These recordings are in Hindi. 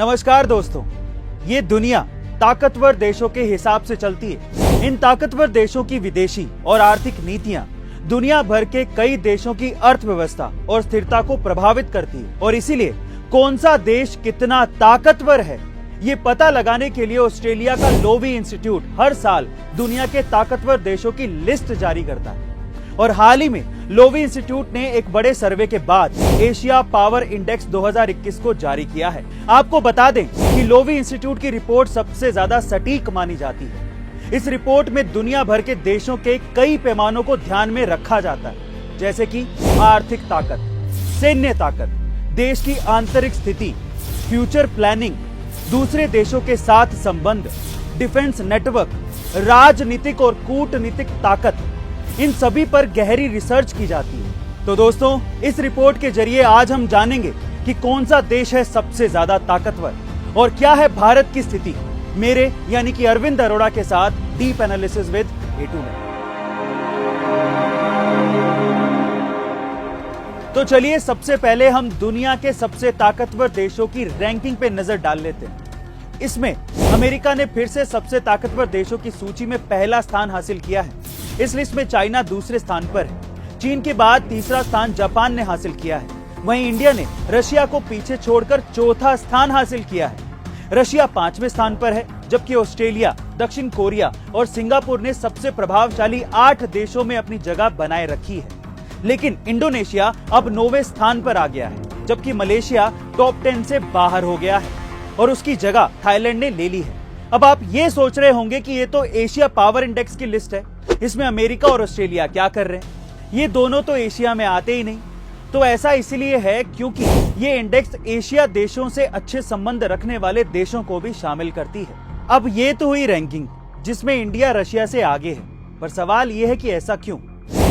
नमस्कार दोस्तों, ये दुनिया ताकतवर देशों के हिसाब से चलती है। इन ताकतवर देशों की विदेशी और आर्थिक नीतियां दुनिया भर के कई देशों की अर्थव्यवस्था और स्थिरता को प्रभावित करती है और इसीलिए कौन सा देश कितना ताकतवर है ये पता लगाने के लिए ऑस्ट्रेलिया का लोवी इंस्टीट्यूट हर साल दुनिया के ताकतवर देशों की लिस्ट जारी करता है। और हाल ही में लोवी इंस्टीट्यूट ने एक बड़े सर्वे के बाद एशिया पावर इंडेक्स 2021 को जारी किया है। आपको बता दें कि लोवी इंस्टीट्यूट की रिपोर्ट सबसे ज्यादा सटीक मानी जाती है। इस रिपोर्ट में दुनिया भर के देशों के कई पैमानों को ध्यान में रखा जाता है, जैसे कि आर्थिक ताकत, सैन्य ताकत, देश की आंतरिक स्थिति, फ्यूचर प्लानिंग, दूसरे देशों के साथ संबंध, डिफेंस नेटवर्क, राजनीतिक और कूटनीतिक ताकत, इन सभी पर गहरी रिसर्च की जाती है। तो दोस्तों, इस रिपोर्ट के जरिए आज हम जानेंगे कि कौन सा देश है सबसे ज्यादा ताकतवर और क्या है भारत की स्थिति। मेरे यानी कि अरविंद अरोड़ा के साथ डीप एनालिसिस विद A2 में। तो चलिए सबसे पहले हम दुनिया के सबसे ताकतवर देशों की रैंकिंग पे नजर डाल लेते हैं। इसमें अमेरिका ने फिर से सबसे ताकतवर देशों की सूची में पहला स्थान हासिल किया है। इस लिस्ट में चाइना दूसरे स्थान पर है। चीन के बाद तीसरा स्थान जापान ने हासिल किया है। वहीं इंडिया ने रशिया को पीछे छोड़कर चौथा स्थान हासिल किया है। रशिया 5वें स्थान पर है, जबकि ऑस्ट्रेलिया, दक्षिण कोरिया और सिंगापुर ने सबसे प्रभावशाली 8 देशों में अपनी जगह बनाए रखी है। लेकिन इंडोनेशिया अब 9वें स्थान पर आ गया है, जबकि मलेशिया टॉप 10 से बाहर हो गया है और उसकी जगह थाईलैंड ने ले ली है। अब आप ये सोच रहे होंगे कि ये तो एशिया पावर इंडेक्स की लिस्ट है, इसमें अमेरिका और ऑस्ट्रेलिया क्या कर रहे हैं? ये दोनों तो एशिया में आते ही नहीं। तो ऐसा इसलिए है क्योंकि ये इंडेक्स एशिया देशों से अच्छे संबंध रखने वाले देशों को भी शामिल करती है। अब ये तो हुई रैंकिंग जिसमें इंडिया रशिया से आगे है, पर सवाल ये है कि ऐसा क्यों?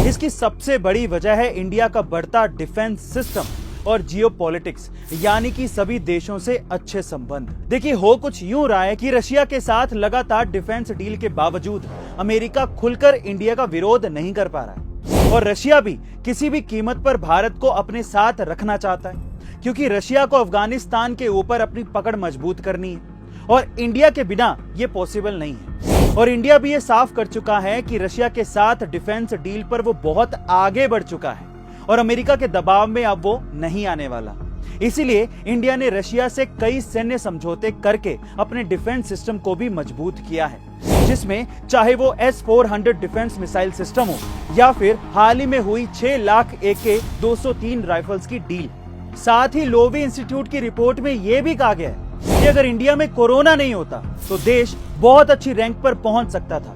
इसकी सबसे बड़ी वजह है इंडिया का बढ़ता डिफेंस सिस्टम और जियोपॉलिटिक्स, यानी कि सभी देशों से अच्छे संबंध। देखिए, हो कुछ यूं रहा है कि रशिया के साथ लगातार डिफेंस डील के बावजूद अमेरिका खुलकर इंडिया का विरोध नहीं कर पा रहा है और रशिया भी किसी भी कीमत पर भारत को अपने साथ रखना चाहता है, क्योंकि रशिया को अफगानिस्तान के ऊपर अपनी पकड़ मजबूत करनी है और इंडिया के बिना ये पॉसिबल नहीं है। और इंडिया भी ये साफ कर चुका है कि रशिया के साथ डिफेंस डील पर वो बहुत आगे बढ़ चुका है और अमेरिका के दबाव में अब वो नहीं आने वाला। इसीलिए इंडिया ने रशिया से कई सैन्य समझौते करके अपने डिफेंस सिस्टम को भी मजबूत किया है, जिसमें चाहे वो S-400 डिफेंस मिसाइल सिस्टम हो या फिर हाल ही में हुई 6 लाख AK-203 राइफल्स की डील। साथ ही लोवी इंस्टीट्यूट की रिपोर्ट में यह भी कहा गया है कि अगर इंडिया में कोरोना नहीं होता तो देश बहुत अच्छी रैंक पर पहुंच सकता था।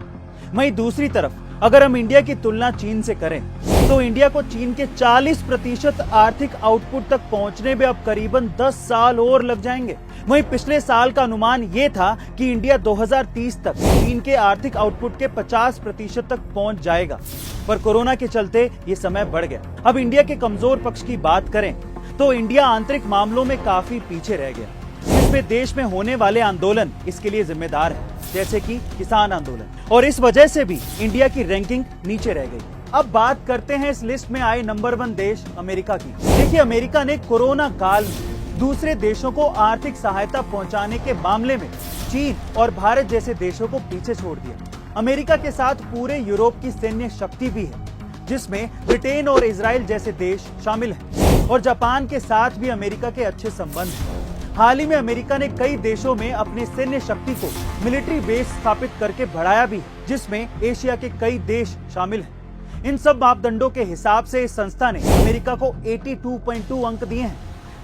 वहीं दूसरी तरफ अगर हम इंडिया की तुलना चीन से करें तो इंडिया को चीन के 40% आर्थिक आउटपुट तक पहुंचने में अब करीबन 10 साल और लग जाएंगे। वहीं पिछले साल का अनुमान यह था कि इंडिया 2030 तक चीन के आर्थिक आउटपुट के 50% तक पहुंच जाएगा, पर कोरोना के चलते ये समय बढ़ गया। अब इंडिया के कमजोर पक्ष की बात करें तो इंडिया आंतरिक मामलों में काफी पीछे रह गया, जिसमें देश में होने वाले आंदोलन इसके लिए जिम्मेदार है, जैसे कि किसान आंदोलन, और इस वजह से भी इंडिया की रैंकिंग नीचे रह गई। अब बात करते हैं इस लिस्ट में आए नंबर 1 देश अमेरिका की। देखिए, अमेरिका ने कोरोना काल में दूसरे देशों को आर्थिक सहायता पहुंचाने के मामले में चीन और भारत जैसे देशों को पीछे छोड़ दिया। अमेरिका के साथ पूरे यूरोप की सैन्य शक्ति भी है, जिसमें ब्रिटेन और इजराइल जैसे देश शामिल हैं, और जापान के साथ भी अमेरिका के अच्छे संबंध हैं। हाल ही में अमेरिका ने कई देशों में अपनी सैन्य शक्ति को मिलिट्री बेस स्थापित करके बढ़ाया भी, जिसमें एशिया के कई देश शामिल हैं। इन सब मापदंडों के हिसाब से इस संस्था ने अमेरिका को 82.2 अंक दिए हैं,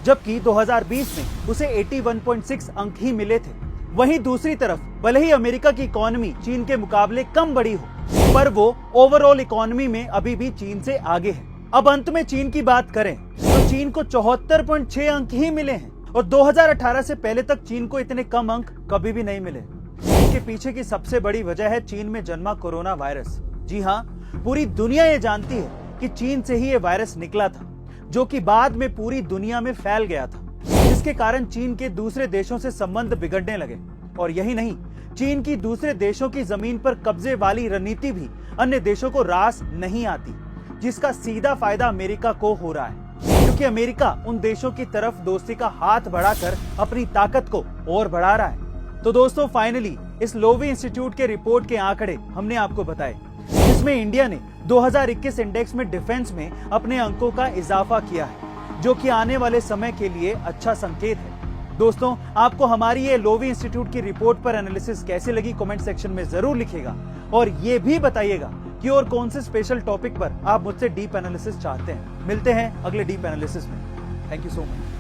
जबकि 2020 में उसे 81.6 अंक ही मिले थे। वहीं दूसरी तरफ भले ही अमेरिका की इकोनॉमी चीन के मुकाबले कम बड़ी हो, पर वो ओवरऑल इकोनॉमी में अभी भी चीन से आगे है। अब अंत में चीन की बात करें तो चीन को 74.6 अंक ही मिले हैं और 2018 से पहले तक चीन को इतने कम अंक कभी भी नहीं मिले। इसके पीछे की सबसे बड़ी वजह है चीन में जन्मा कोरोना वायरस। जी हाँ, पूरी दुनिया ये जानती है कि चीन से ही ये वायरस निकला था, जो कि बाद में पूरी दुनिया में फैल गया था, जिसके कारण चीन के दूसरे देशों से संबंध बिगड़ने लगे। और यही नहीं, चीन की दूसरे देशों की जमीन पर कब्जे वाली रणनीति भी अन्य देशों को रास नहीं आती, जिसका सीधा फायदा अमेरिका को हो रहा है, क्योंकि अमेरिका उन देशों की तरफ दोस्ती का हाथ बढ़ाकर अपनी ताकत को और बढ़ा रहा है। तो दोस्तों फाइनली इस लोवी इंस्टीट्यूट के रिपोर्ट के आंकड़े हमने आपको बताए, जिसमें इंडिया ने 2021 इंडेक्स में डिफेंस में अपने अंकों का इजाफा किया है, जो कि आने वाले समय के लिए अच्छा संकेत है। दोस्तों आपको हमारी ये लोवी इंस्टीट्यूट की रिपोर्ट पर एनालिसिस कैसी लगी कमेंट सेक्शन में जरूर लिखिएगा, और ये भी बताइएगा कि और कौन से स्पेशल टॉपिक पर आप मुझसे डीप एनालिसिस चाहते हैं। मिलते हैं अगले डीप एनालिसिस में। Thank you so much.